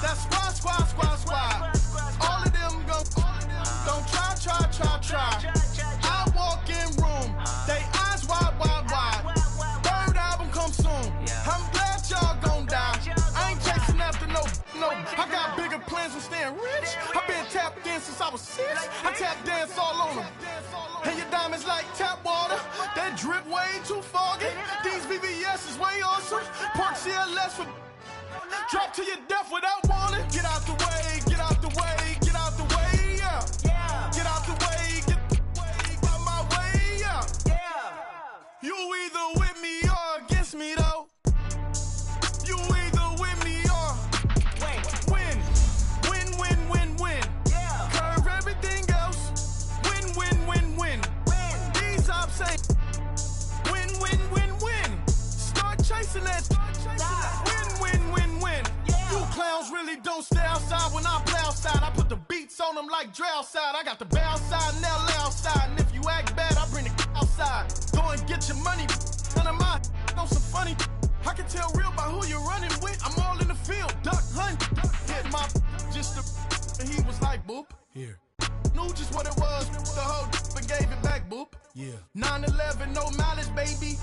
That's squad. All of them don't try. I walk in room, they eyes wide. Third album come soon. I'm glad y'all gon' die. I ain't chasing after no. I got bigger plans than staying rich. I been tapped in since I was 6. I tap dance all on them. And your diamonds like tap water. That drip way too foggy. These VVS is way awesome. Park CLS for drop to your death without warning. Get out the way, yeah. Get out the way, get out my way, yeah. You either with me or against me though. You either with me or win. Curve everything else. Win. These ops ain't win. Start chasing that. Win. You clowns really don't stay outside when I play outside. I put the beats on them like Dre outside. I got the bounce side and LA outside. And if you act bad, I bring the outside. Go and get your money. None of my on some funny. I can tell real by who you're running with. I'm all in the field. Duck hunt. Hit my just and he was like, boop. Here. Knew just what it was. The whole and gave it back, boop. Yeah. 9/11, no mileage, baby.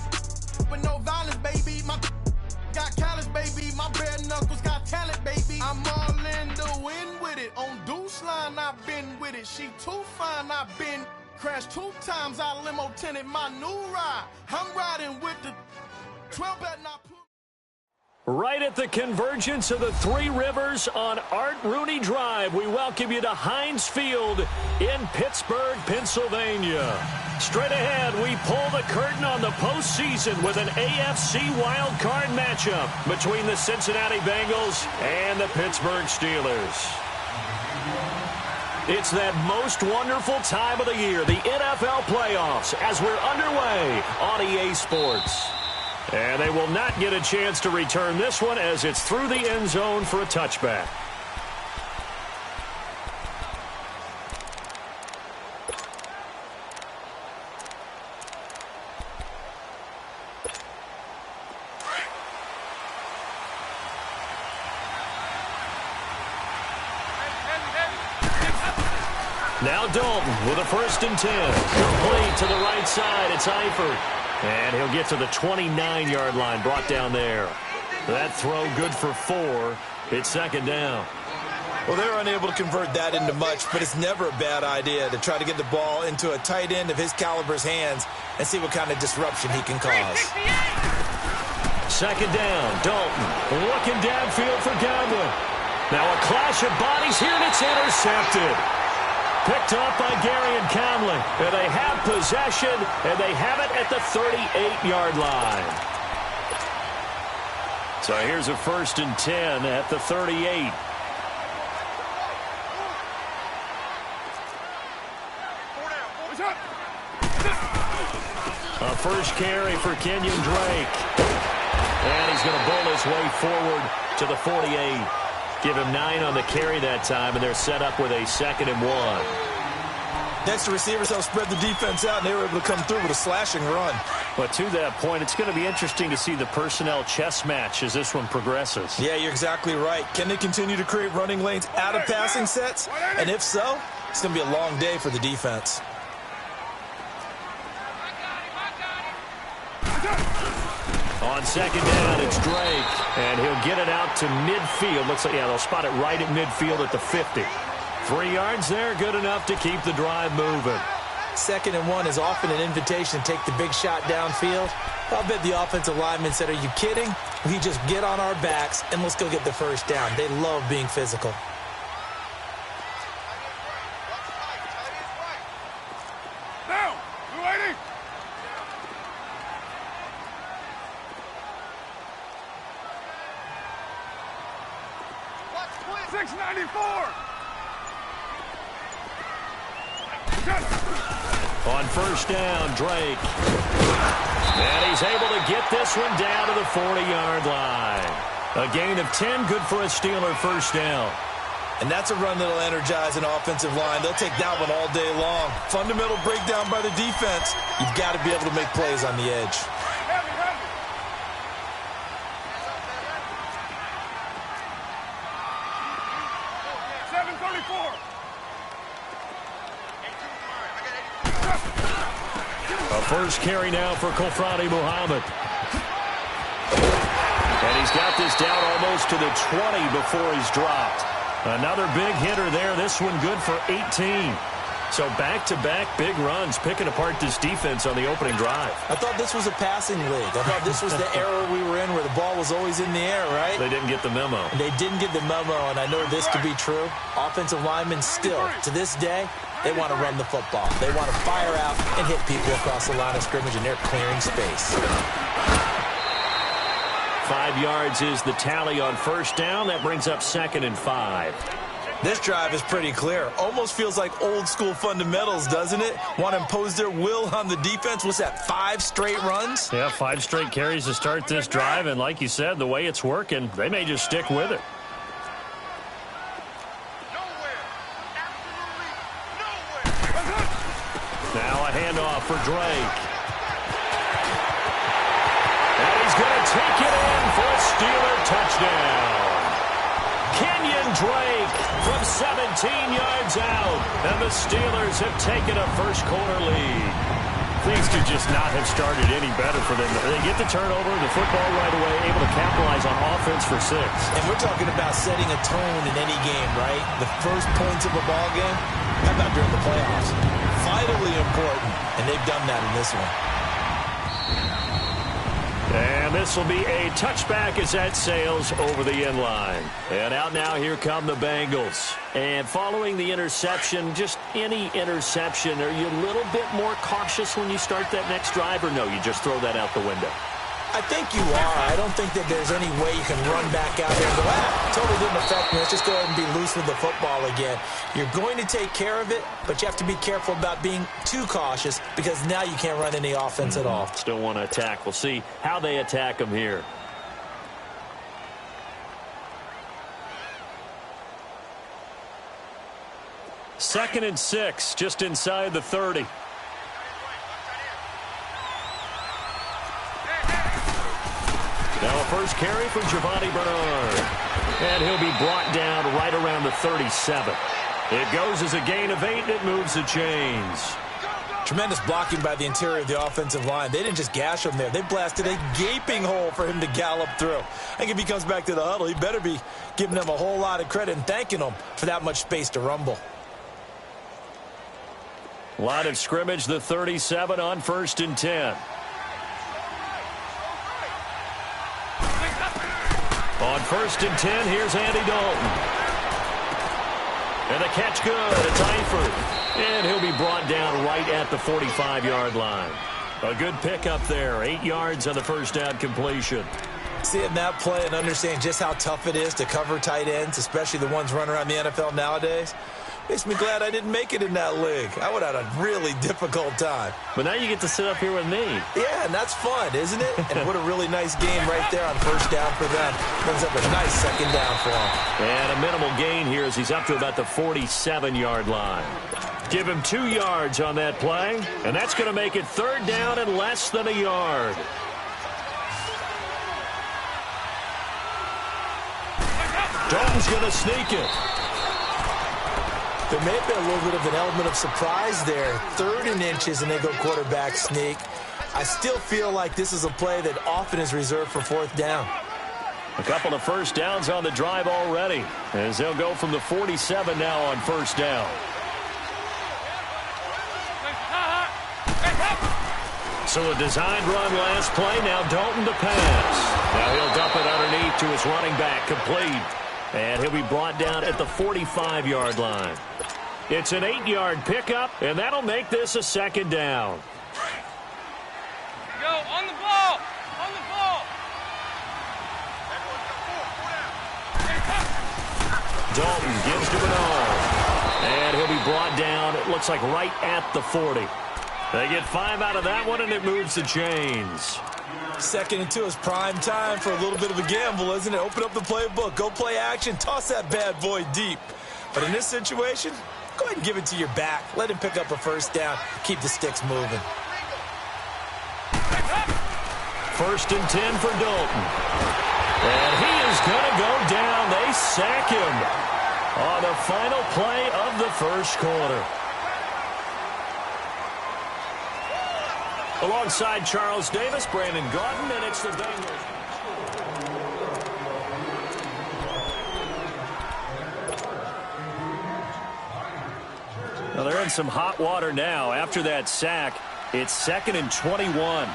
With no violence, baby. My got callous, baby. My bare knuckles got talent, baby. I'm all in the wind with it. On Deuce line, I've been with it. She too fine, I've been crashed 2 times. I limo tinted my new ride. I'm riding with the 12 bet not put. Right at the convergence of the Three Rivers on Art Rooney Drive, we welcome you to Heinz Field in Pittsburgh, Pennsylvania. Straight ahead, we pull the curtain on the postseason with an AFC wildcard matchup between the Cincinnati Bengals and the Pittsburgh Steelers. It's that most wonderful time of the year, the NFL playoffs, as we're underway on EA Sports. And they will not get a chance to return this one as it's through the end zone for a touchback. Now Dalton with a 1st and 10. Complete to the right side. It's Eifert. And he'll get to the 29-yard line, brought down there. That throw good for 4. It's 2nd down. Well, they're unable to convert that into much, but it's never a bad idea to try to get the ball into a tight end of his caliber's hands and see what kind of disruption he can cause. 2nd down, Dalton looking downfield for Godwin. Now a clash of bodies here, and it's intercepted. Picked up by Gary and Conley. And they have possession, and they have it at the 38-yard line. So here's a 1st and 10 at the 38. A first carry for Kenyon Drake. And he's going to bowl his way forward to the 48. Give him 9 on the carry that time, and they're set up with a 2nd and 1. Next, the receivers help spread the defense out, and they were able to come through with a slashing run. But to that point, it's going to be interesting to see the personnel chess match as this one progresses. Yeah, you're exactly right. Can they continue to create running lanes out of passing sets? And if so, it's going to be a long day for the defense. On 2nd down, it's Drake, and he'll get it out to midfield. Looks like, yeah, they'll spot it right at midfield at the 50. 3 yards there, good enough to keep the drive moving. 2nd and 1 is often an invitation to take the big shot downfield. I'll bet the offensive linemen said, are you kidding? We just get on our backs, and let's go get the 1st down. They love being physical. Now, you waiting? What's 694? On 1st down, Drake. And he's able to get this one down to the 40-yard line. A gain of 10, good for a Steeler 1st down. And that's a run that'll energize an offensive line. They'll take that one all day long. Fundamental breakdown by the defense. You've got to be able to make plays on the edge. First carry now for Kofrani Muhammad. And he's got this down almost to the 20 before he's dropped. Another big hitter there. This one good for 18. So back-to-back big runs, picking apart this defense on the opening drive. I thought this was a passing league. I thought this was the era we were in where the ball was always in the air, right? They didn't get the memo. They didn't get the memo, and I know this to be true. Offensive linemen still, to this day, they want to run the football. They want to fire out and hit people across the line of scrimmage, and they're clearing space. 5 yards is the tally on first down. That brings up 2nd and 5. This drive is pretty clear. Almost feels like old-school fundamentals, doesn't it? Want to impose their will on the defense. What's that, 5 straight runs? Yeah, 5 straight carries to start this drive, and like you said, the way it's working, they may just stick with it. Now a handoff for Drake. And he's going to take it in for a Steeler touchdown. Kenyon Drake from 17 yards out. And the Steelers have taken a first-quarter lead. Things could just not have started any better for them. They get the turnover, the football right away, able to capitalize on offense for 6. And we're talking about setting a tone in any game, right? The first points of a ball game, how about during the playoffs? Vitally important, and they've done that in this one. And this will be a touchback as that sails over the end line. And out now, here come the Bengals. And following the interception, just any interception, are you a little bit more cautious when you start that next drive, or no, you just throw that out the window? I think you are. I don't think that there's any way you can run back out there and go, totally didn't affect me. Let's just go ahead and be loose with the football again. You're going to take care of it, but you have to be careful about being too cautious because now you can't run any offense at all. Still want to attack. We'll see how they attack them here. Second and 6, just inside the 30. Now a first carry for Giovanni Bernard. And he'll be brought down right around the 37. It goes as a gain of 8, and it moves the chains. Tremendous blocking by the interior of the offensive line. They didn't just gash him there. They blasted a gaping hole for him to gallop through. I think if he comes back to the huddle, he better be giving them a whole lot of credit and thanking them for that much space to rumble. Line of scrimmage, the 37 on 1st and 10. On 1st and 10, here's Andy Dalton. And the catch good. It's Eifert. And he'll be brought down right at the 45-yard line. A good pickup there. 8 yards on the first down completion. Seeing that play and understanding just how tough it is to cover tight ends, especially the ones running around the NFL nowadays, makes me glad I didn't make it in that league. I would have had a really difficult time. But now you get to sit up here with me. Yeah, and that's fun, isn't it? And what a really nice game right there on first down for them. Brings up a nice second down for them. And a minimal gain here as he's up to about the 47-yard line. Give him 2 yards on that play, and that's going to make it 3rd down and less than a yard. Dalton's going to sneak it. There may have been a little bit of an element of surprise there. 3rd and inches, and they go quarterback sneak. I still feel like this is a play that often is reserved for 4th down. A couple of first downs on the drive already, as they'll go from the 47 now on 1st down. So a designed run last play. Now Dalton to pass. Now he'll dump it underneath to his running back, complete. And he'll be brought down at the 45-yard line. It's an 8-yard pickup, and that'll make this a 2nd down. Go on the ball. On the ball. Dalton gives to Bernard. And he'll be brought down, it looks like right at the 40. They get 5 out of that one, and it moves the chains. 2nd and 2 is prime time for a little bit of a gamble, isn't it? Open up the playbook, go play action, toss that bad boy deep. But in this situation, go ahead and give it to your back. Let him pick up a 1st down, keep the sticks moving. 1st and 10 for Dalton. And he is going to go down. They sack him on the final play of the 1st quarter. Alongside Charles Davis, Brandon Gaudin, and it's the Bengals. Well, they're in some hot water now. After that sack, it's 2nd and 21.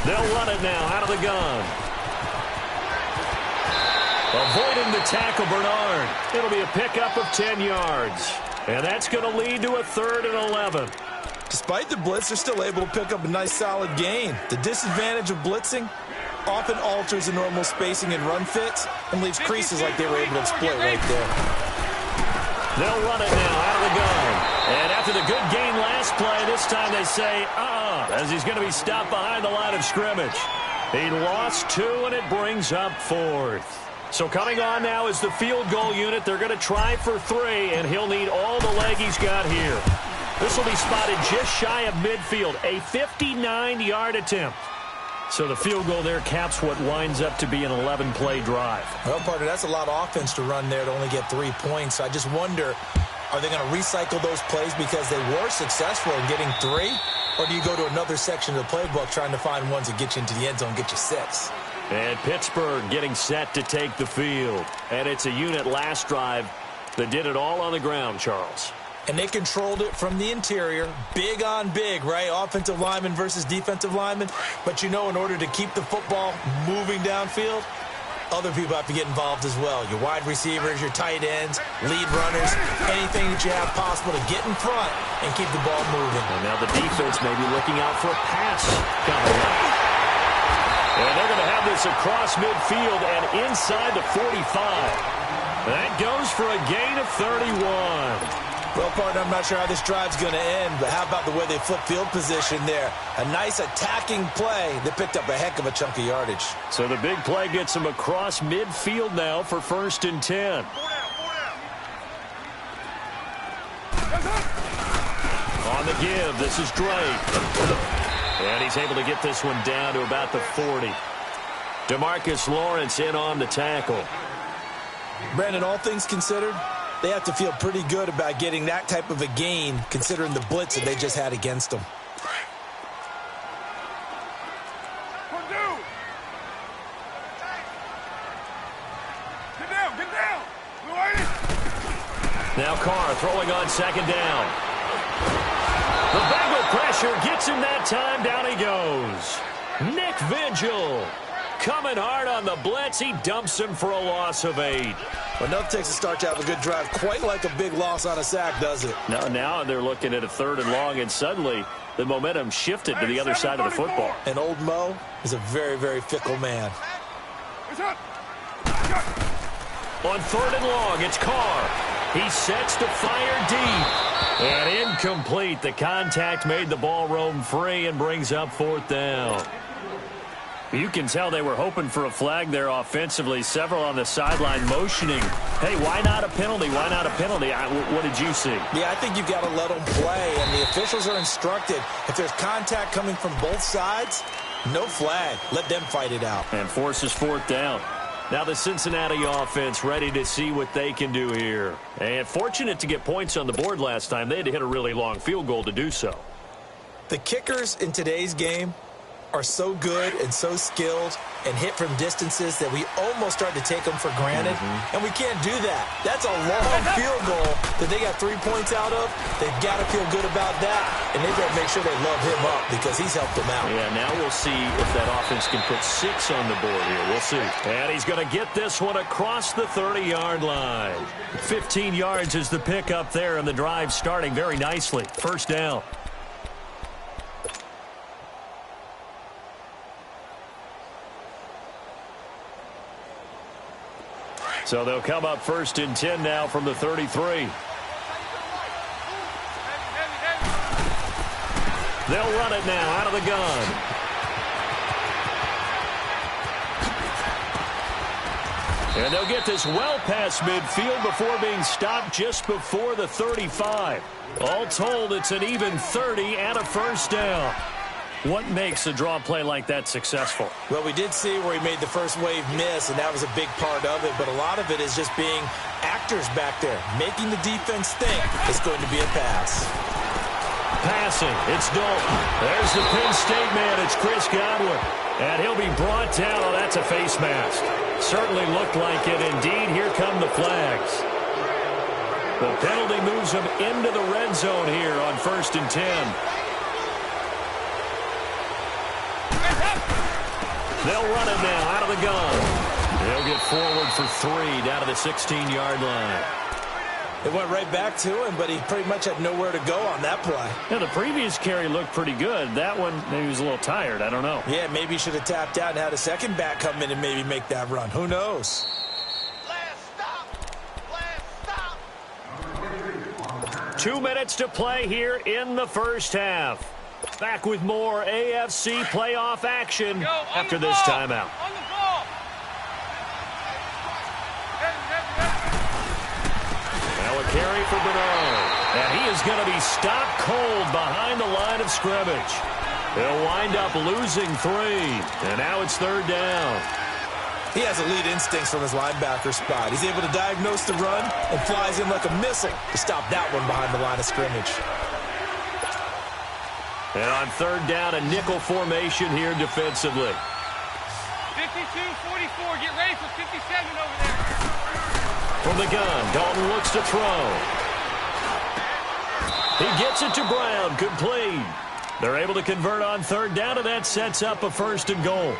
They'll run it now out of the gun. Avoiding the tackle, Bernard. It'll be a pickup of 10 yards. And that's going to lead to a 3rd and 11. Despite the blitz, they're still able to pick up a nice, solid gain. The disadvantage of blitzing often alters the normal spacing and run fits and leaves creases like they were able to exploit right there. They'll run it now out of the gun. And after the good gain last play, this time they say, as he's going to be stopped behind the line of scrimmage. He lost 2, and it brings up 4th. So coming on now is the field goal unit. They're going to try for 3, and he'll need all the leg he's got here. This will be spotted just shy of midfield, a 59-yard attempt. So the field goal there caps what winds up to be an 11-play drive. Well, partner, that's a lot of offense to run there to only get 3 points. I just wonder, are they going to recycle those plays because they were successful in getting 3? Or do you go to another section of the playbook trying to find ones that get you into the end zone and get you 6? And Pittsburgh getting set to take the field. And it's a unit last drive that did it all on the ground, Charles. And they controlled it from the interior, big on big, right? Offensive lineman versus defensive lineman. But you know, in order to keep the football moving downfield, other people have to get involved as well. Your wide receivers, your tight ends, lead runners, anything that you have possible to get in front and keep the ball moving. And now the defense may be looking out for a pass coming up. And they're going to have this across midfield and inside the 45. That goes for a gain of 31. Well, partner, I'm not sure how this drive's going to end, but how about the way they flip field position there? A nice attacking play that picked up a heck of a chunk of yardage. So the big play gets them across midfield now for 1st and 10. On the give, this is Drake. And he's able to get this one down to about the 40. DeMarcus Lawrence in on the tackle. Brandon, all things considered, they have to feel pretty good about getting that type of a gain considering the blitz that they just had against them. Get down. We're waiting. Now Carr throwing on 2nd down. The Bengal pressure gets him that time. Down he goes. Nick Vigil coming hard on the blitz. He dumps him for a loss of 8. Well, nothing takes a start to have a good drive quite like a big loss on a sack, does it? Now they're looking at a 3rd and long, and suddenly the momentum shifted to the other side of the football. And old Mo is a very, very fickle man. On 3rd and long, it's Carr. He sets to fire deep. And incomplete. The contact made the ball roam free and brings up 4th down. You can tell they were hoping for a flag there offensively. Several on the sideline motioning. Hey, why not a penalty? Why not a penalty? What did you see? Yeah, I think you've got to let them play. And the officials are instructed, if there's contact coming from both sides, no flag. Let them fight it out. And forces 4th down. Now the Cincinnati offense ready to see what they can do here. And fortunate to get points on the board last time. They had to hit a really long field goal to do so. The kickers in today's game are so good and so skilled and hit from distances that we almost start to take them for granted. And we can't do that. That's a long field goal that they got 3 points out of. They've got to feel good about that, and they've got to make sure they love him up because he's helped them out. Yeah, now we'll see if that offense can put 6 on the board here. We'll see. And he's going to get this one across the 30-yard line. 15 yards is the pickup there, and the drive starting very nicely. 1st down. So they'll come up 1st and 10 now from the 33. They'll run it now out of the gun. And they'll get this well past midfield before being stopped just before the 35. All told, it's an even 30 and a 1st down. What makes a draw play like that successful? Well, we did see where he made the first wave miss, and that was a big part of it. But a lot of it is just being actors back there, making the defense think it's going to be a pass. Passing, it's Dalton. There's the Penn State man, it's Chris Godwin. And he'll be brought down. Oh, that's a face mask. Certainly looked like it. Indeed, here come the flags. The penalty moves him into the red zone here on 1st and 10. They'll run it now out of the gun. They'll get forward for 3 down to the 16-yard line. It went right back to him, but he pretty much had nowhere to go on that play. Yeah, the previous carry looked pretty good. That one, maybe he was a little tired. I don't know. Yeah, maybe he should have tapped out and had a second back come in and maybe make that run. Who knows? Last stop. 2 minutes to play here in the first half. Back with more AFC playoff action after this timeout. On the ball. Now a carry for Bernard. And he is going to be stopped cold behind the line of scrimmage. They'll wind up losing 3. And now it's 3rd down. He has elite instincts from his linebacker spot. He's able to diagnose the run and flies in like a missile to stop that one behind the line of scrimmage. And on 3rd down, a nickel formation here defensively. 52-44. Get ready for 57 over there. From the gun, Dalton looks to throw. He gets it to Brown, complete. They're able to convert on 3rd down, and that sets up a 1st and goal.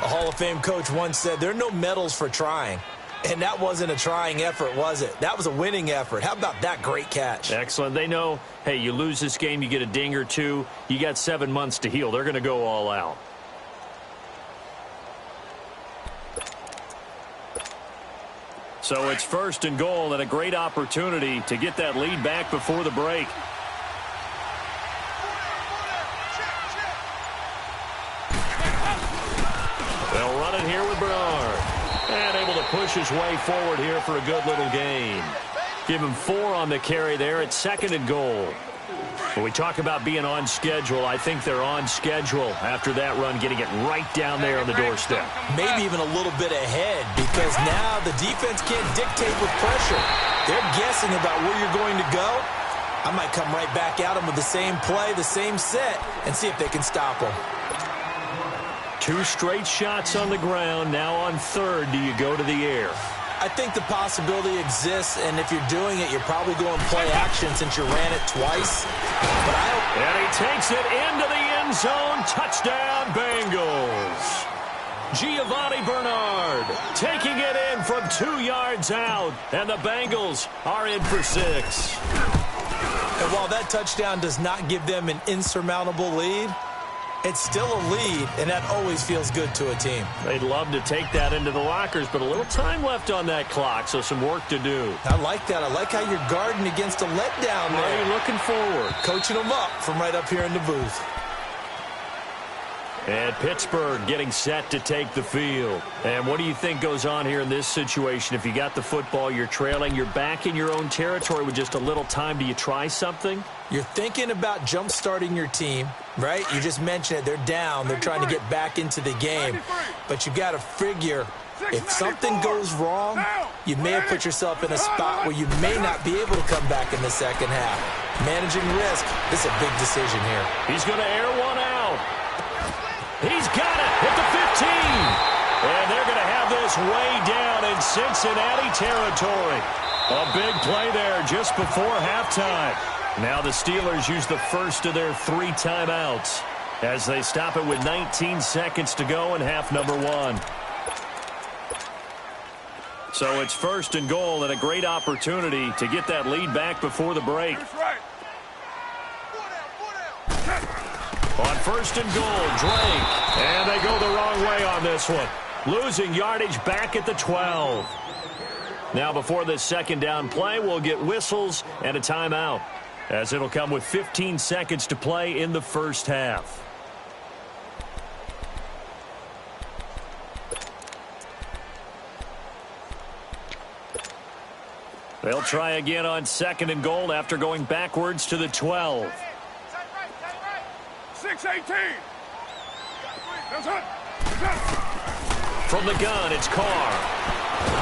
A Hall of Fame coach once said, there are no medals for trying. And that wasn't a trying effort, was it? That was a winning effort. How about that great catch? Excellent. They know, hey, you lose this game, you get a ding or 2. You got 7 months to heal. They're going to go all out. So it's 1st and goal and a great opportunity to get that lead back before the break. They'll run it here with Bernard. And able to push his way forward here for a good little gain. Give him 4 on the carry there at 2nd and goal. When we talk about being on schedule, I think they're on schedule after that run, getting it right down there on the doorstep. Maybe even a little bit ahead, because now the defense can't dictate with pressure. They're guessing about where you're going to go. I might come right back at them with the same play, the same set, and see if they can stop them. 2 straight shots on the ground. Now on 3rd, do you go to the air? I think the possibility exists, and if you're doing it, you're probably going play action since you ran it twice. But and he takes it into the end zone. Touchdown, Bengals. Giovanni Bernard taking it in from 2 yards out, and the Bengals are in for 6. And while that touchdown does not give them an insurmountable lead, it's still a lead, and that always feels good to a team. They'd love to take that into the lockers, but a little time left on that clock, so some work to do. I like that. I like how you're guarding against a letdown there. Are you looking forward? Coaching them up from right up here in the booth. And Pittsburgh getting set to take the field. And what do you think goes on here in this situation? If you got the football, you're trailing, you're back in your own territory with just a little time. Do you try something? You're thinking about jump-starting your team, right? You just mentioned it. They're down. They're trying to get back into the game. But you got to figure, if something goes wrong, you may have put yourself in a spot where you may not be able to come back in the second half. Managing risk, this is a big decision here. He's going to air one out. He's got it at the 15. And they're going to have this way down in Cincinnati territory. A big play there just before halftime. Now the Steelers use the first of their 3 timeouts as they stop it with 19 seconds to go in half number 1. So it's 1st and goal and a great opportunity to get that lead back before the break. On 1st and goal, Drake. And they go the wrong way on this one. Losing yardage back at the 12. Now before this 2nd down play, we'll get whistles and a timeout, as it'll come with 15 seconds to play in the first half. They'll try again on 2nd and goal after going backwards to the 12. 6-18. From the gun, it's Carr.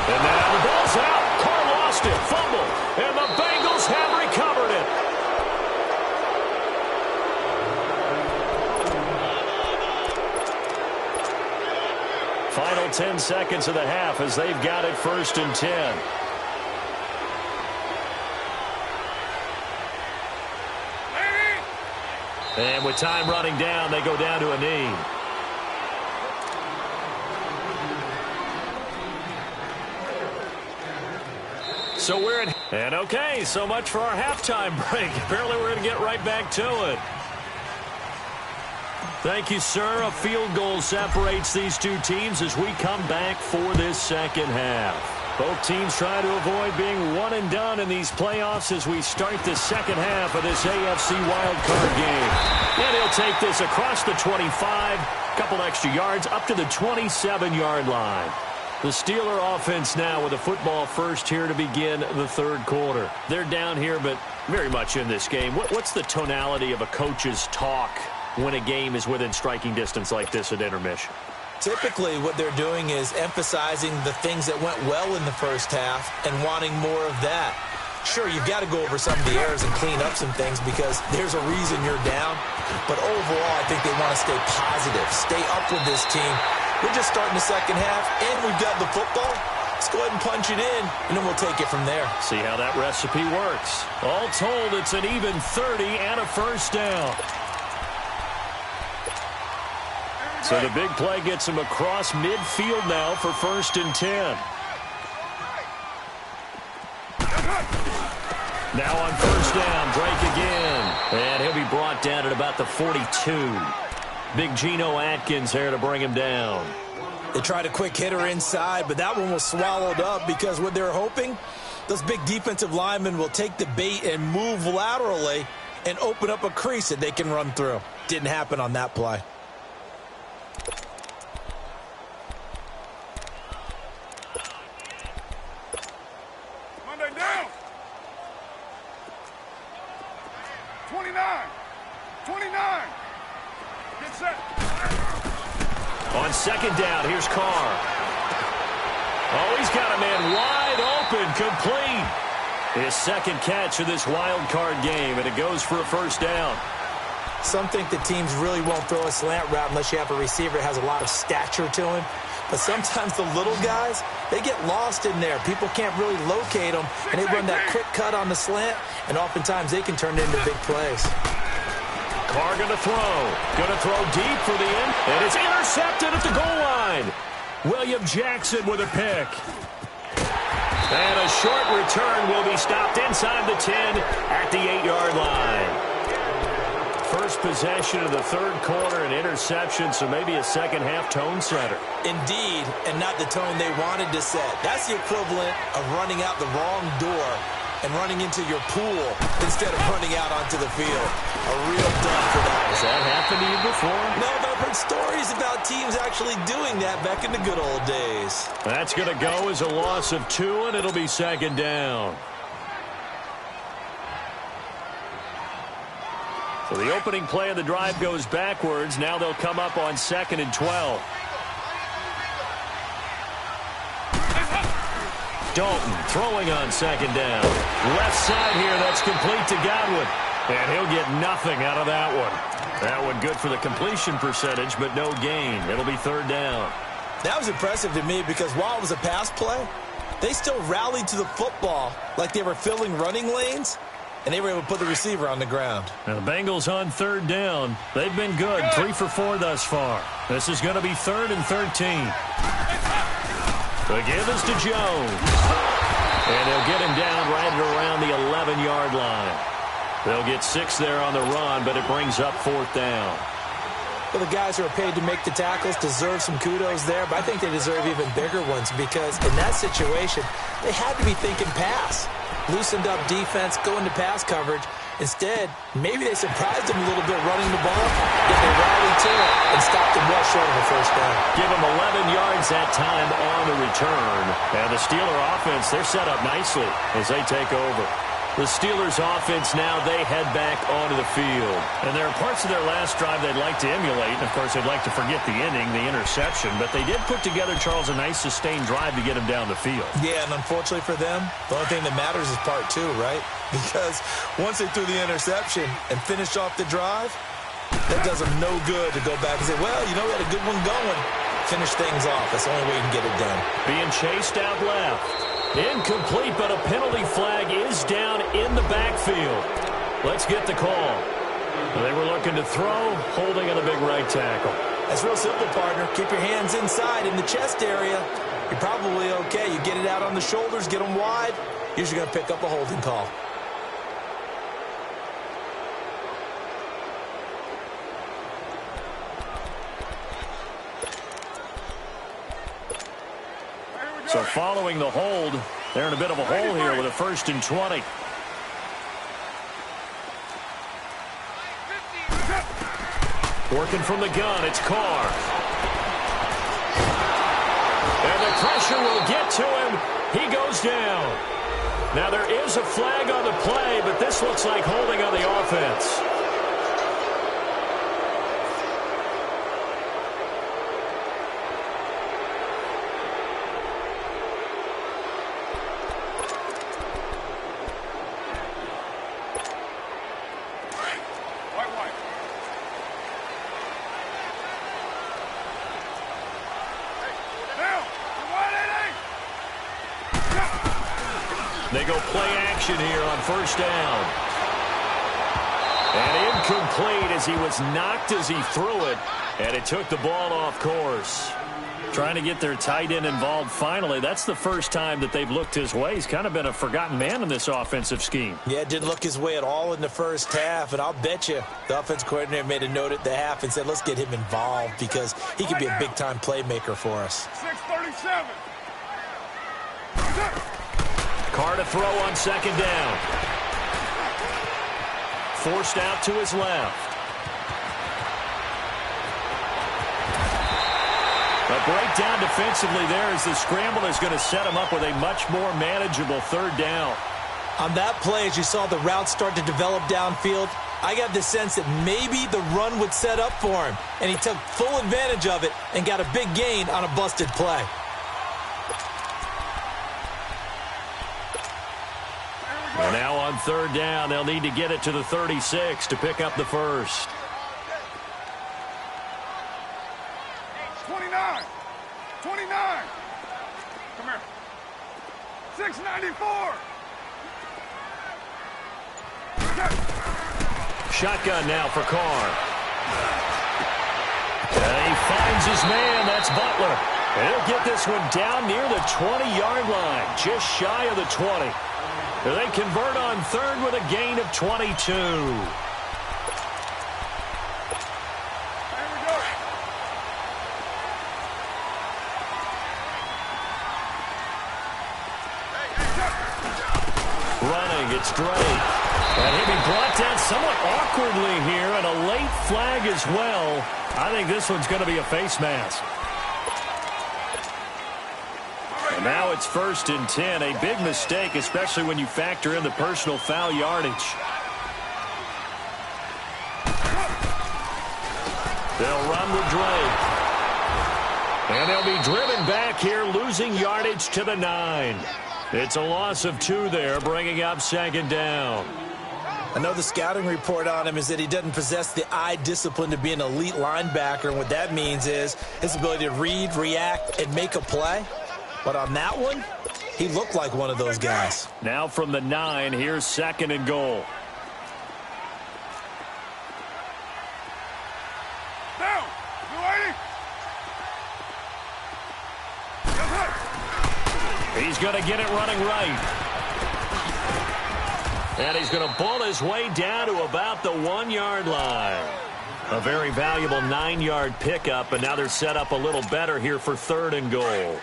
And now the ball's out. Carr lost it. Fumble. And the Bengals have recovered it. Final 10 seconds of the half as they've got it 1st and 10. And with time running down, they go down to a knee. So we're in. And okay, so much for our halftime break. Apparently we're going to get right back to it. Thank you, sir. A field goal separates these two teams as we come back for this second half. Both teams try to avoid being one and done in these playoffs as we start the second half of this AFC wildcard game. And he'll take this across the 25, couple extra yards, up to the 27-yard line. The Steeler offense now with a football first here to begin the third quarter. They're down here, but very much in this game. What's the tonality of a coach's talk when a game is within striking distance like this at intermission? Typically, what they're doing is emphasizing the things that went well in the first half and wanting more of that. Sure, you've got to go over some of the errors and clean up some things because there's a reason you're down. But overall, I think they want to stay positive, stay up with this team. We're just starting the second half, and we've got the football. Let's go ahead and punch it in, and then we'll take it from there. See how that recipe works. All told, it's an even 30 and a first down. So the big play gets him across midfield now for 1st and 10. Now on 1st down, Drake again. And he'll be brought down at about the 42. Big Geno Atkins there to bring him down. They tried a quick hitter inside, but that one was swallowed up because what they're hoping, those big defensive linemen will take the bait and move laterally and open up a crease that they can run through. Didn't happen on that play. Monday down. 29. 29. Get set. On 2nd down, here's Carr. Oh, he's got a man wide open, complete. His 2nd catch of this wild card game, and it goes for a 1st down. Some think the teams really won't throw a slant route unless you have a receiver that has a lot of stature to him. But sometimes the little guys, they get lost in there. People can't really locate them, and they run that quick cut on the slant, and oftentimes they can turn it into big plays. Carr going to throw deep for the end, and it's intercepted at the goal line. William Jackson with a pick. And a short return will be stopped inside the 10 at the 8-yard line. First possession of the third quarter, an interception, so maybe a second-half tone setter. Indeed, and not the tone they wanted to set. That's the equivalent of running out the wrong door and running into your pool instead of running out onto the field. A real dud for that. Has that happened to you before? No, but I've heard stories about teams actually doing that back in the good old days. That's going to go as a loss of 2, and it'll be 2nd down. So the opening play of the drive goes backwards. Now they'll come up on 2nd and 12. Dalton throwing on 2nd down. Left side here, that's complete to Godwin. And he'll get nothing out of that one. That one good for the completion percentage, but no gain. It'll be 3rd down. That was impressive to me because while it was a pass play, they still rallied to the football like they were filling running lanes, and they were able to put the receiver on the ground. Now the Bengals on 3rd down. They've been good, 3 for 4 thus far. This is going to be 3rd and 13. The give is to Jones. And they'll get him down right around the 11-yard line. They'll get 6 there on the run, but it brings up 4th down. Well, the guys who are paid to make the tackles deserve some kudos there, but I think they deserve even bigger ones because in that situation, they had to be thinking pass. Loosened up defense, go into pass coverage. Instead, maybe they surprised them a little bit running the ball, yet they rallied to it and stopped them well short of a 1st down. Give them 11 yards that time on the return. And the Steeler offense, they're set up nicely as they take over. The Steelers offense now, they head back onto the field. And there are parts of their last drive they'd like to emulate. And, of course, they'd like to forget the inning, the interception. But they did put together, Charles, a nice sustained drive to get him down the field. Yeah, and unfortunately for them, the only thing that matters is part two, right? Because once they threw the interception and finished off the drive, that does them no good to go back and say, well, you know, we had a good one going. Finish things off. That's the only way you can get it done. Being chased out left. Incomplete, but a penalty flag is down in the backfield. Let's get the call. They were looking to throw, holding on a big right tackle. That's real simple, partner. Keep your hands inside in the chest area. You're probably okay. You get it out on the shoulders, get them wide. Usually going to pick up a holding call. So following the hold, they're in a bit of a hole here with a 1st and 20. Working from the gun, it's Carr. And the pressure will get to him. He goes down. Now there is a flag on the play, but this looks like holding on the offense. They go play action here on 1st down. And incomplete as he was knocked as he threw it. And it took the ball off course. Trying to get their tight end involved finally. That's the first time that they've looked his way. He's kind of been a forgotten man in this offensive scheme. Yeah, didn't look his way at all in the first half. And I'll bet you the offense coordinator made a note at the half and said, let's get him involved because he could be a big-time playmaker for us. 6:37. Carr to throw on 2nd down. Forced out to his left. A breakdown defensively there as the scramble is going to set him up with a much more manageable 3rd down. On that play, as you saw the route start to develop downfield, I got the sense that maybe the run would set up for him, and he took full advantage of it and got a big gain on a busted play. Well, now on 3rd down, they'll need to get it to the 36 to pick up the first. 29. 29. Come here. 694. Shotgun now for Carr. And he finds his man. That's Butler. And he'll get this one down near the 20-yard line, just shy of the 20. They convert on 3rd with a gain of 22. Running, it's Drake. And he'll be brought down somewhat awkwardly here, and a late flag as well. I think this one's going to be a face mask. And now it's 1st and 10. A big mistake, especially when you factor in the personal foul yardage. They'll run with Drake. And they'll be driven back here, losing yardage to the 9. It's a loss of 2 there, bringing up 2nd down. I know the scouting report on him is that he doesn't possess the eye discipline to be an elite linebacker. And what that means is his ability to read, react, and make a play. But on that one, he looked like one of those guys. Now from the 9, here's 2nd and goal. Down. He's going to get it running right. And he's going to bull his way down to about the 1-yard line. A very valuable 9-yard pickup, and now they're set up a little better here for 3rd and goal.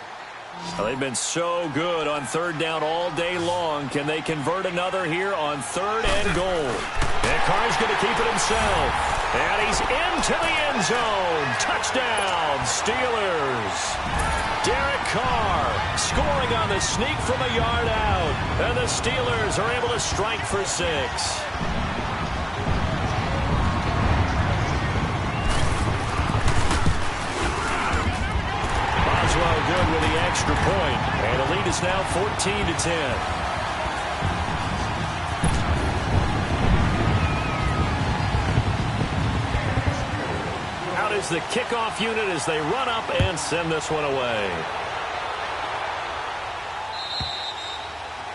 Well, they've been so good on 3rd down all day long. Can they convert another here on 3rd and goal? And Carr's going to keep it himself. And he's into the end zone. Touchdown, Steelers. Derek Carr scoring on the sneak from a yard out. And the Steelers are able to strike for 6. Boswell good with the extra point. And the lead is now 14-10. Is the kickoff unit as they run up and send this one away.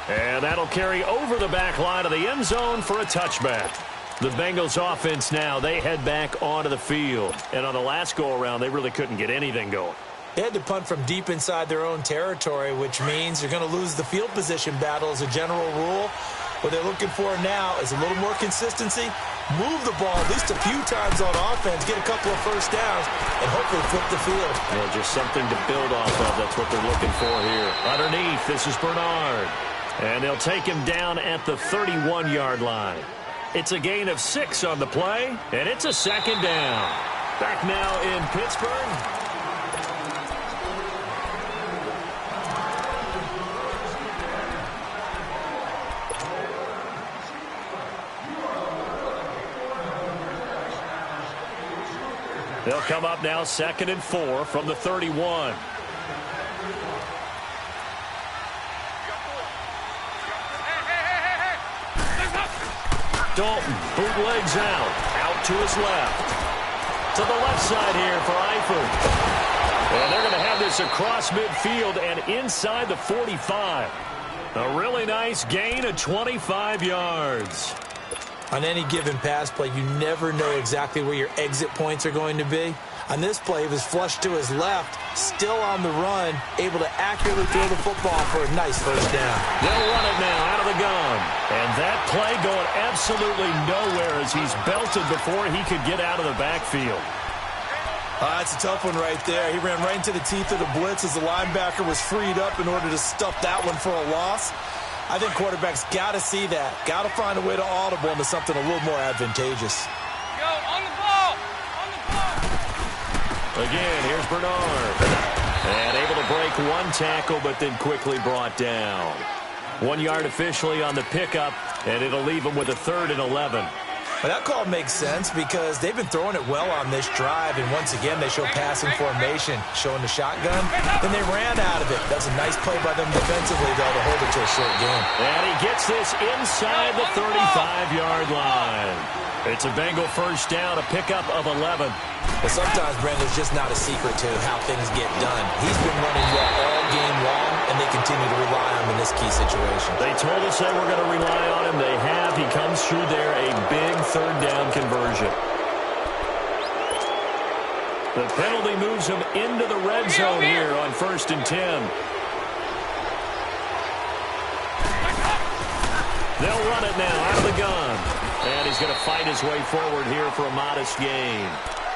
And that'll carry over the back line of the end zone for a touchback. The Bengals offense now, they head back onto the field. And on the last go-around, they really couldn't get anything going. They had to punt from deep inside their own territory, which means you're going to lose the field position battle as a general rule. What they're looking for now is a little more consistency, move the ball at least a few times on offense, get a couple of first downs, and hopefully flip the field. Yeah, just something to build off of. That's what they're looking for here. Underneath, this is Bernard. And they'll take him down at the 31-yard line. It's a gain of 6 on the play, and it's a second down. Back now in Pittsburgh. They'll come up now 2nd and 4 from the 31. Dalton bootlegs out to his left. To the left side here for Eifert. And they're going to have this across midfield and inside the 45. A really nice gain of 25 yards. On any given pass play, you never know exactly where your exit points are going to be. On this play, he was flushed to his left, still on the run, able to accurately throw the football for a nice first down. They'll run it now out of the gun. And that play going absolutely nowhere as he's belted before he could get out of the backfield. That's a tough one right there. He ran right into the teeth of the blitz as the linebacker was freed up in order to stuff that one for a loss. I think quarterbacks got to see that. Got to find a way to audible into something a little more advantageous. Go, on the ball! On the ball! Again, here's Bernard. And able to break one tackle, but then quickly brought down. 1 yard officially on the pickup, and it'll leave him with a 3rd and 11. Well, that call makes sense because they've been throwing it well on this drive, and once again they show passing formation, showing the shotgun, and they ran out of it. That's a nice play by them defensively, though, to hold it to a short game. And he gets this inside the 35-yard line. It's a Bengal first down, a pickup of 11. But sometimes, Brandon, there's just not a secret to how things get done. He's been running well all game long, and they continue to rely on him in this key situation. They told us they were going to rely on him. They have. He comes through there, a big 3rd down conversion. The penalty moves him into the red zone here on 1st and 10. They'll run it now out of the gun. And he's going to fight his way forward here for a modest gain.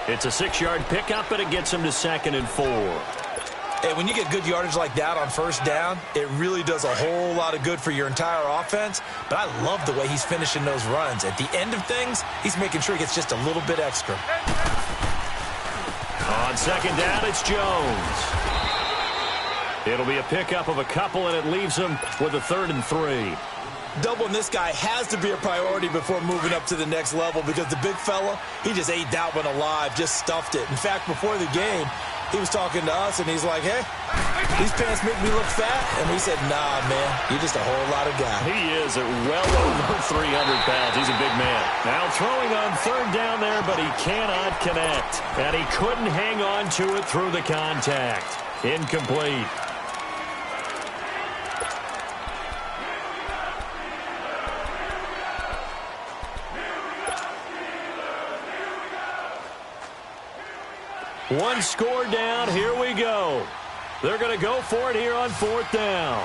It's a 6-yard pickup, but it gets him to 2nd and 4. Hey, when you get good yardage like that on first down, it really does a whole lot of good for your entire offense. But I love the way he's finishing those runs. At the end of things, he's making sure he gets just a little bit extra. On 2nd down, it's Jones. It'll be a pickup of a couple, and it leaves him with a 3rd and 3. Doubling this guy has to be a priority before moving up to the next level because the big fella, he just ate that one alive, just stuffed it. In fact, before the game, he was talking to us, and he's like, hey, these pants make me look fat. And we said, nah, man, you're just a whole lot of guy. He is at well over 300 pounds. He's a big man. Now throwing on 3rd down there, but he cannot connect. And he couldn't hang on to it through the contact. Incomplete. One score down. Here we go. They're going to go for it here on 4th down.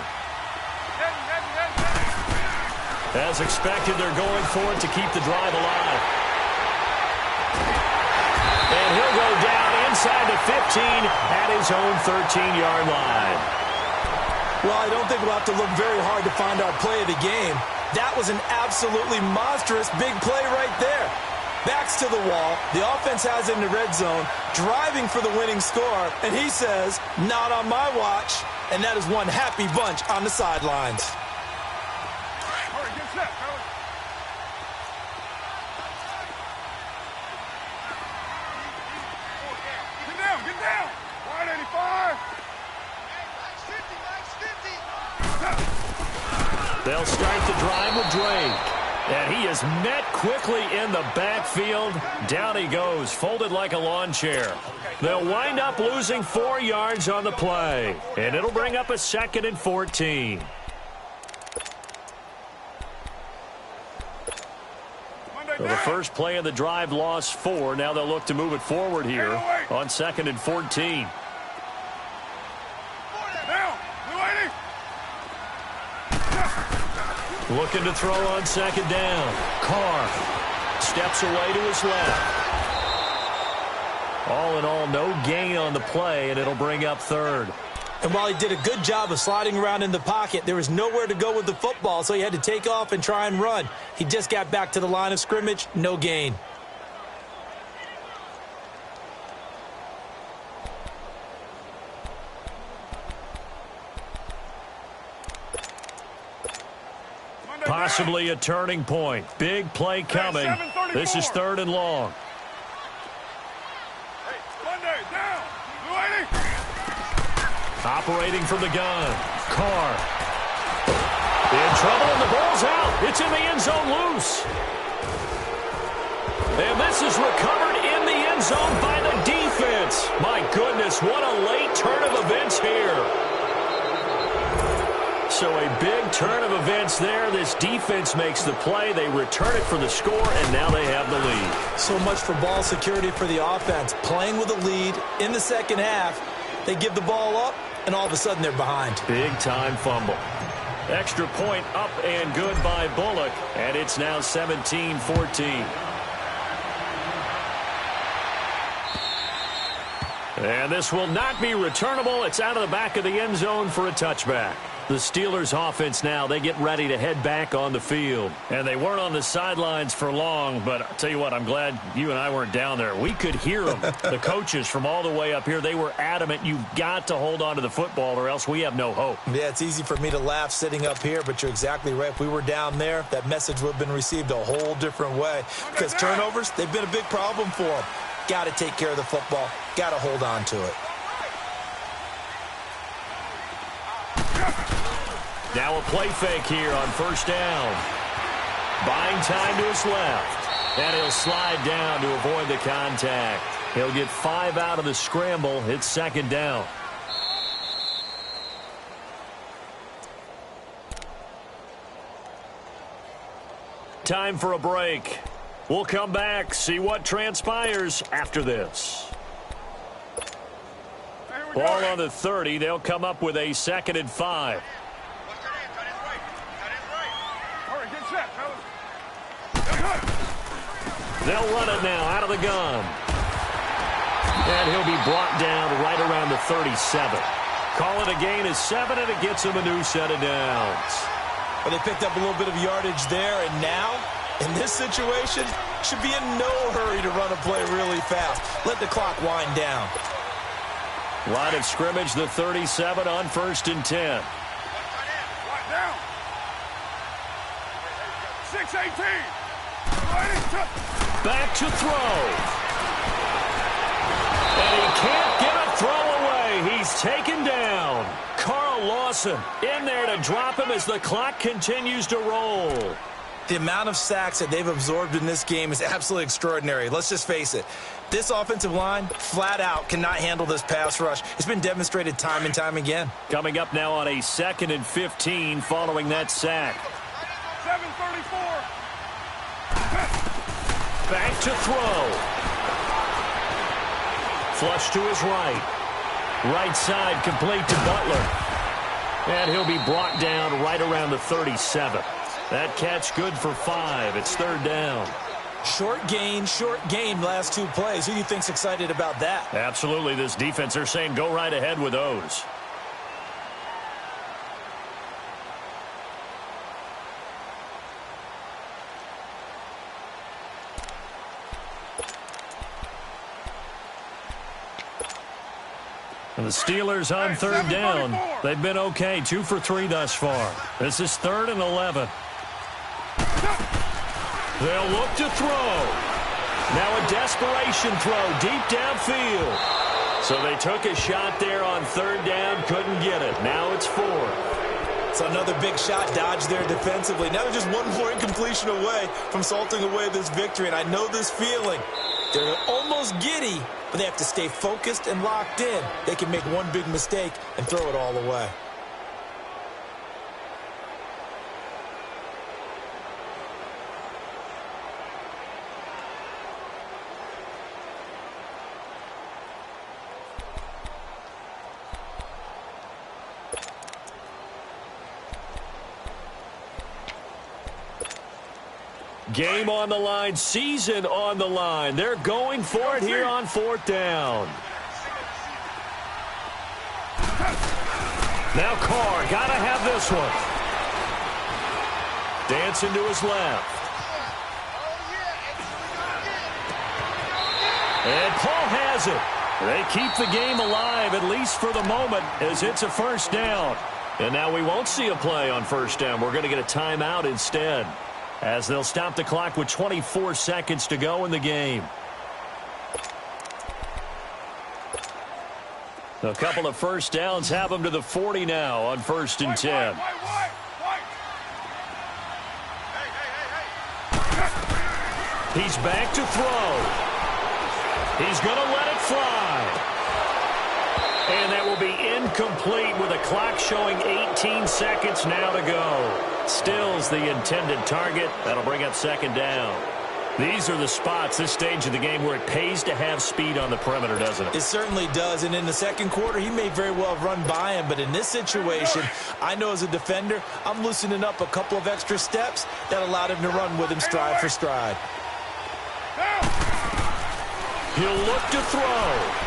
As expected, they're going for it to keep the drive alive. And he'll go down inside the 15 at his own 13-yard line. Well, I don't think we'll have to look very hard to find our play of the game. That was an absolutely monstrous big play right there. Backs to the wall. The offense has it in the red zone, driving for the winning score, and he says, not on my watch. And that is one happy bunch on the sidelines. All right, get set, fellas. Get down, get down. Wide 85. They'll start the drive with Drake. And he is met quickly in the backfield. Down he goes, folded like a lawn chair. They'll wind up losing 4 yards on the play. And it'll bring up a 2nd and 14. So the first play of the drive lost 4. Now they'll look to move it forward here on 2nd and 14. Looking to throw on 2nd down. Carr steps away to his left. All in all, no gain on the play, and it'll bring up 3rd. And while he did a good job of sliding around in the pocket, there was nowhere to go with the football, so he had to take off and try and run. He just got back to the line of scrimmage, no gain. Possibly a turning point. Big play coming. This is 3rd and long. Monday, down. Operating from the gun. Carr. In trouble, and the ball's out. It's in the end zone loose. And this is recovered in the end zone by the defense. My goodness, what a late turn of events here. So a big turn of events there. This defense makes the play. They return it for the score, and now they have the lead. So much for ball security for the offense. Playing with a lead in the second half, they give the ball up, and all of a sudden they're behind. Big-time fumble. Extra point up and good by Bullock, and it's now 17-14. And this will not be returnable. It's out of the back of the end zone for a touchback. The Steelers offense now, they get ready to head back on the field. And they weren't on the sidelines for long, but I'll tell you what, I'm glad you and I weren't down there. We could hear them. The coaches from all the way up here, they were adamant, you've got to hold on to the football or else we have no hope. Yeah, it's easy for me to laugh sitting up here, but you're exactly right. If we were down there, that message would have been received a whole different way. Because turnovers, they've been a big problem for them. Got to take care of the football. Got to hold on to it. Now a play fake here on 1st down. Buying time to his left. And he'll slide down to avoid the contact. He'll get 5 out of the scramble. It's 2nd down. Time for a break. We'll come back, see what transpires after this. Ball on the 30. They'll come up with a 2nd and 5. They'll run it now out of the gun. And he'll be brought down right around the 37. Call it a gain of 7, and it gets him a new set of downs. Well, they picked up a little bit of yardage there, and now, in this situation, should be in no hurry to run a play really fast. Let the clock wind down. Line of scrimmage, the 37 on 1st and 10. Down. 6-18. Back to throw. And he can't get a throw away. He's taken down. Carl Lawson in there to drop him as the clock continues to roll. The amount of sacks that they've absorbed in this game is absolutely extraordinary. Let's just face it. This offensive line, flat out, cannot handle this pass rush. It's been demonstrated time and time again. Coming up now on a 2nd and 15 following that sack. 7:34. Back to throw. Flush to his right. Right side complete to Butler. And he'll be brought down right around the 37. That catch good for 5. It's 3rd down. Short gain, last 2 plays. Who do you think's excited about that? Absolutely. This defense, they're saying go right ahead with those. And the Steelers on third down. They've been okay, 2 for 3 thus far. This is 3rd and 11. They'll look to throw. Now a desperation throw deep downfield. So they took a shot there on 3rd down, couldn't get it. Now it's 4th. So another big shot dodged there defensively. Now they're just one more incompletion away from salting away this victory. And I know this feeling. They're almost giddy, but they have to stay focused and locked in. They can make one big mistake and throw it all away. Game on the line, season on the line. They're going for it here on 4th down. Now Carr, got to have this one. Dancing to his left. And Paul has it. They keep the game alive, at least for the moment, as it's a 1st down. And now we won't see a play on 1st down. We're going to get a timeout instead, as they'll stop the clock with 24 seconds to go in the game. A couple of 1st downs have them to the 40 now on 1st and 10. He's back to throw. He's going to let it fly. And that will be incomplete with a clock showing 18 seconds now to go. Still's the intended target. That'll bring up 2nd down. These are the spots, this stage of the game, where it pays to have speed on the perimeter, doesn't it? It certainly does. And in the 2nd quarter, he may very well have run by him. But in this situation, I know as a defender, I'm loosening up a couple of extra steps that allowed him to run with him stride for stride. He'll look to throw.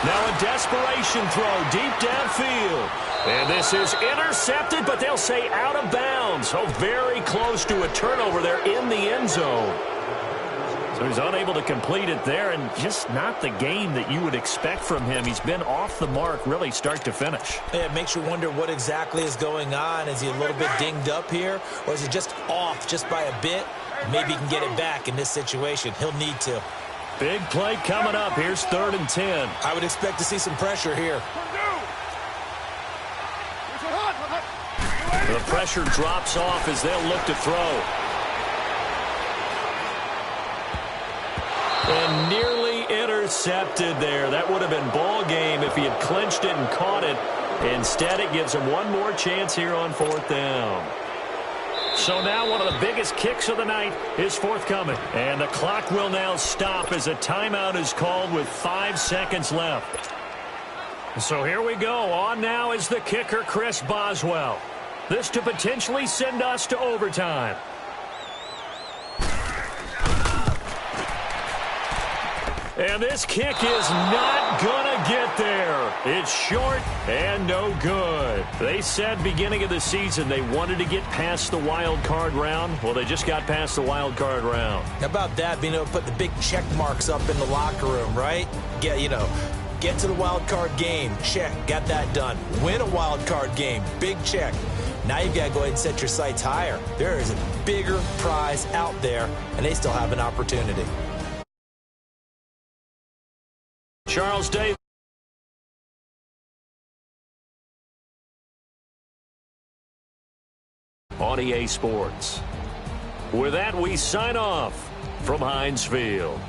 Now a desperation throw deep downfield. And this is intercepted, but they'll say out of bounds. So very close to a turnover there in the end zone. So he's unable to complete it there, and just not the game that you would expect from him. He's been off the mark really start to finish. Yeah, it makes you wonder what exactly is going on. Is he a little bit dinged up here, or is he just off just by a bit? Maybe he can get it back in this situation. He'll need to. Big play coming up. Here's 3rd and 10. I would expect to see some pressure here. The pressure drops off as they'll look to throw. And nearly intercepted there. That would have been ball game if he had clinched it and caught it. Instead, it gives him one more chance here on 4th down. So now one of the biggest kicks of the night is forthcoming. And the clock will now stop as a timeout is called with 5 seconds left. So here we go. On now is the kicker, Chris Boswell. This to potentially send us to overtime. And this kick is not going to get there. It's short and no good. They said beginning of the season they wanted to get past the wild card round. Well, they just got past the wild card round. How about that, being able to put the big check marks up in the locker room, right? Get to the wild card game. Check. Got that done. Win a wild card game. Big check. Now you've got to go ahead and set your sights higher. There is a bigger prize out there, and they still have an opportunity. Charles Davis. On EA Sports. With that, we sign off from Heinz Field.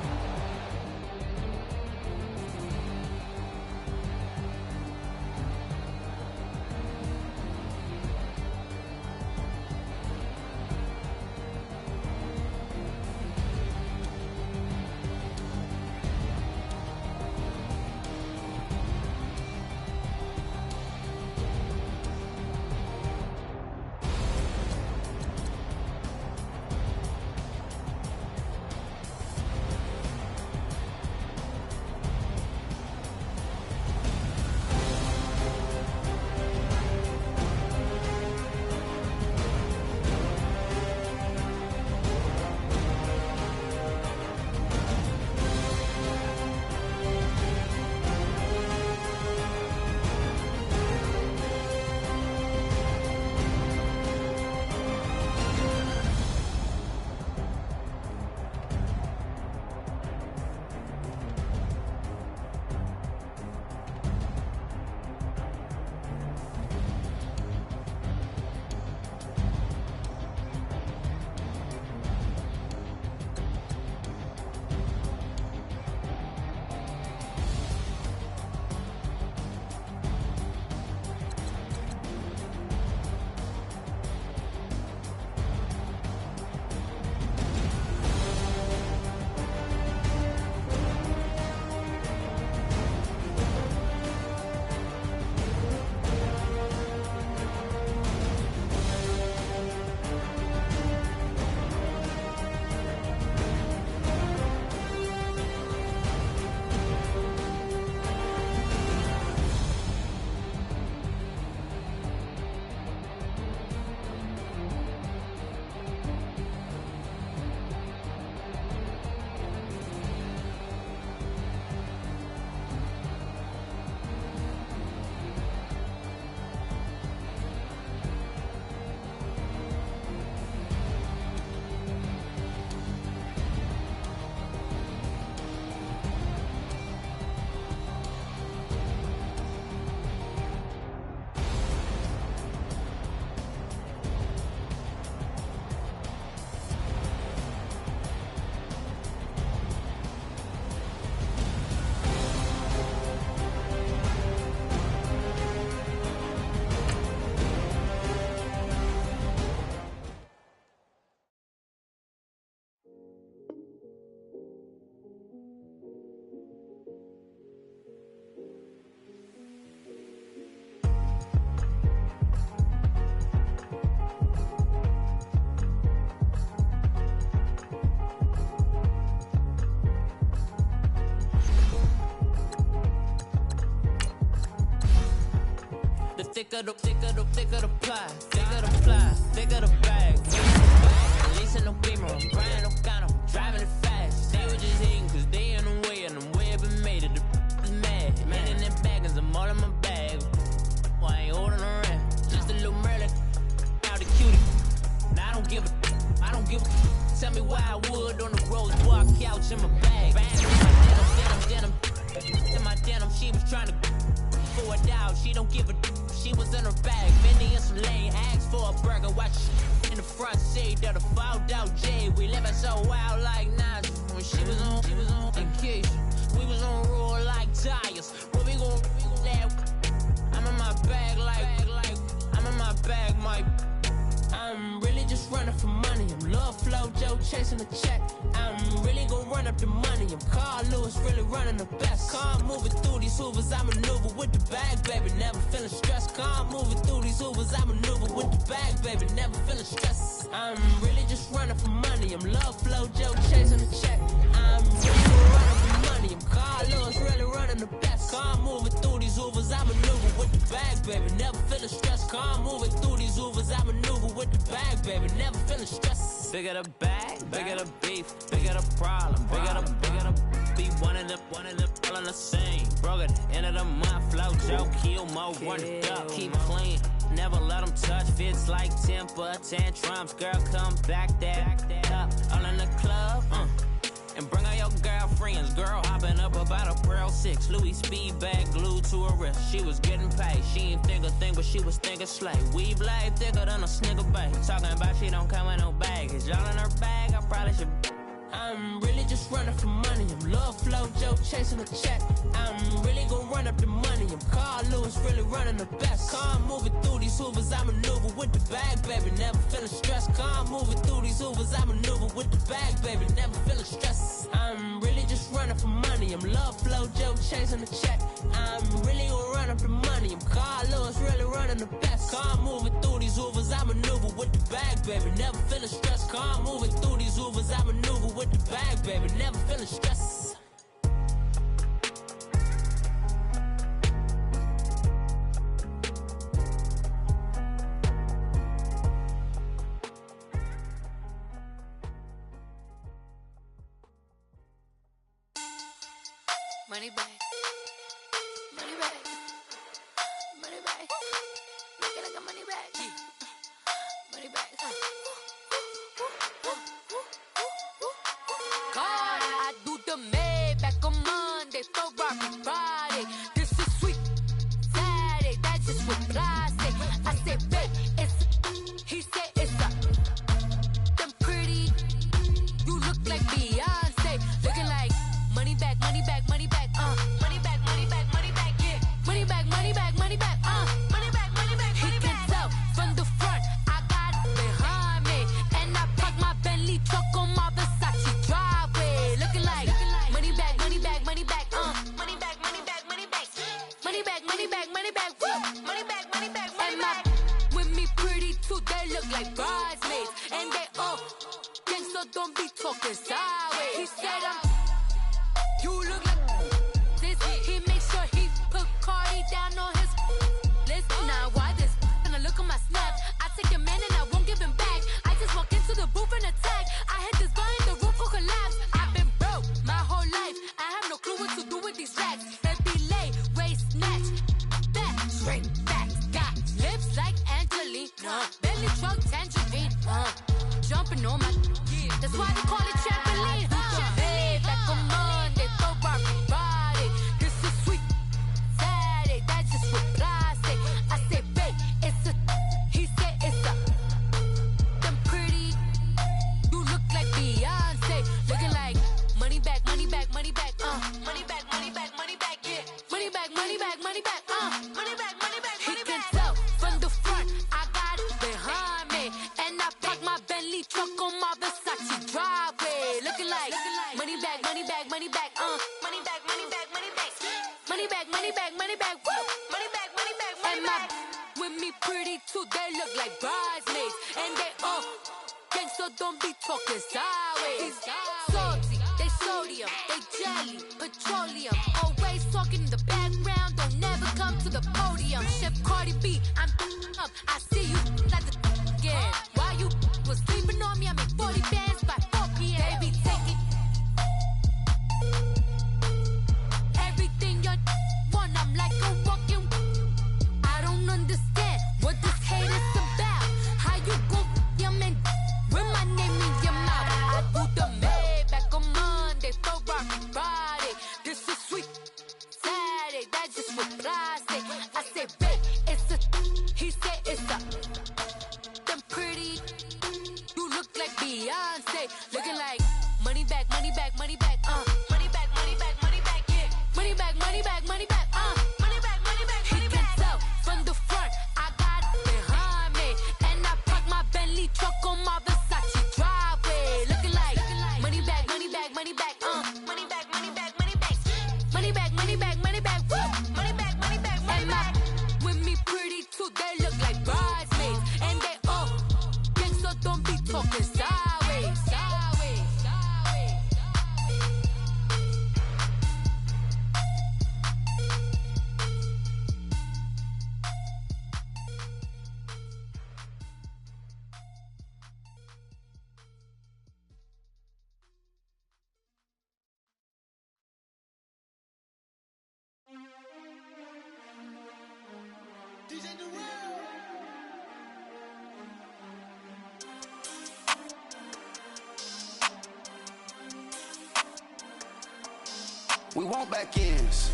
thicker the pie, thicker the ply, thicker the bag. Releasing no beamer, I'm Brian O'Connor, driving it fast. They were just hating cause they in the way, and the way I've been made it, the is mad. Man in that bag, cause I'm all in my bag. Well, I ain't holding around, just a little Merlin, out the cutie. Now I don't give a. Tell me why I would on the rose bar couch in my bag. Denim. In my denim, she was trying to for it out. She don't give a. She was in her bag. Mindy in some lane, asked for a burger. Watch in the front seat of the fouled out J. We living so wild like Nas. When she was on vacation. We was on roll like tires. Where we gon' let? I'm in my bag like I'm in my bag, Mike. I'm really just running for money. I'm Love Flow Joe chasing the check. I'm really gonna run up the money. I'm Carl Lewis, really running the best. Car moving through these Hoovers, I maneuver with the bag, baby. Never feeling stressed. Car moving through these Hoovers, I maneuver with the bag, baby. Never feeling stressed. I'm really just running for money. I'm Love Flow Joe chasing the check. I'm really gonna run up the money. I'm Carl Lewis, really running the best. Car moving through these Hoovers, I maneuver with the bag, baby. Never feeling stressed. Car moving through these Hoovers, I maneuver with the bag, baby. Never feeling stressed. Bigger the bag, bigger the beef, bigger the problem, bigger the be one in the all in the same. Broke at the end of the month, flow Joe, kill mo, run it up, keep clean. Never let them touch, fits like temper tantrums. Girl, come back that up, all in the club, and bring all your girlfriends. Girl hopping up about a Pearl 6. Louis speed bag glued to her wrist. She was getting paid. She ain't think a thing, but she was thinking slay. We blade thicker than a snigger bag. Talking about she don't come with no baggage. Y'all in her bag, I probably should. I'm really just running for money. I'm Love Flow Joe chasing the check. I'm really gonna run up the money. I'm Carl Lewis, really running the best. Car moving through these Hoovers, I maneuver with the bag, baby. Never feeling stressed. Car moving through these Hoovers, I maneuver with the bag, baby. Never feeling stressed. I'm really just running for money. I'm Love Flow Joe chasing the check. I'm really gonna run up the money. I'm Carl Lewis, really running the best. Car moving through these Hoovers, I maneuver with the bag, baby. Never feeling stressed. Car moving through these Hoovers, I maneuver with the bag, baby. Never feeling stressed. Money bag, money bag, money bag. Make it like a money bag, money bag. God, I do the Maybach on Monday, Ferrari Friday. This is sweet Saturday, that's just what I say. I say, babe, it's. He said it's a. Them pretty. You look like Beyonce, looking like money bag, money bag, money bag. Money bag, money bag, money bag, yeah. Money bag, money bag, money bag, money bag, money bag, money bag. He can tell from the front, I got it behind me. And I park my Bentley truck on my Versace driveway. Looking like money bag, money bag, money bag, money bag, money bag, money bag. Money bag, money bag, money bag, woo. Money bag, money bag, money bag. With me pretty too, they look like bridesmaids. And they all gang, so don't be talking sideways. He said you look like this. He makes sure he put Cardi down on his list. Now why this? And I look at my snap. I take a man and I won't give him back. I just walk into the booth and attack. I hit this guy in the roof will collapse. I've been broke my whole life. I have no clue what to do with these racks. Baby lay, waist snatch, back straight back. Got lips like Angelina, belly truck tangerine. Jumping on my, that's why they call it trampoline. Back on Monday, Ferrari Friday. This is sweet Saturday, that's just what I say. I say, babe, it's a. He said it's a. Them pretty. You look like Beyonce, looking like money bag, money bag, money bag. Money bag, money bag, money bag, yeah. Money bag, money bag, money bag. Money bag, money bag, money bag. He can tell from the front, I got it behind me, and I park my Bentley truck on my Versace driveway. Looking like money bag, money bag, money bag. Money bag, money bag, money bag. Money bag, money bag, money bag. Woo. Money bag, money bag, money bag. With me pretty too, they look like bridesmaids, and they all gang, so don't be talking sideways. Salty, they sodium, they jelly, petroleum. Always talking in the background, don't never come welcome to the podium. Chef Cardi B, I'm up. I see you like the again. While you was sleeping on me, I make 40 bands by 4 p.m. Baby, take it. Everything you want, I'm like a walking. I don't understand what this hate is about. How you go, your man, with my name in your mouth. I do the Maybach on Monday, throw rock Friday. This is sweet Saturday, that's just what plastic. I say, babe, it's a, he said it's a, them pretty, you look like Beyonce, looking like money back, money back, money back, money back, money back, money back, yeah, money back, money back, money back, money back, money back, money back. He can tell from the front, I got it behind me, and I park my Bentley truck on my Versace driveway, looking like money back, money back, money back, money back, money back, money back, money back, money back, money back, woo, money back, money back, money back. With me pretty too, they look like bridesmaids, and they all gang, so don't be talking sideways, sideways, sideways. We want back ends,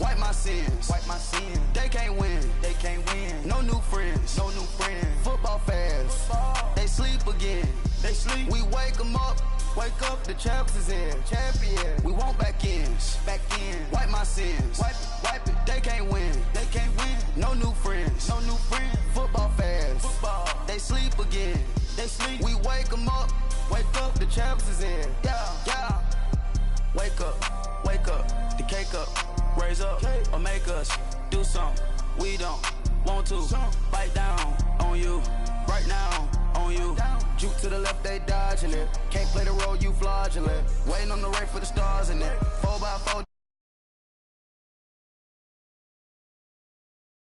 wipe my sins, They can't win, No new friends, Football fast, they sleep again, We wake them up, the champs is in, We want back ends, wipe my sins, wipe it. They can't win, No new friends, Football fast, they sleep again, We wake them up, the champs is in, yeah. Wake up, the cake up, raise up, or make us do something we don't want to. Bite down on you, right now on you. Juke to the left, they dodging it. Can't play the role, you fraudulent. Waiting on the right for the stars in it. 4x4.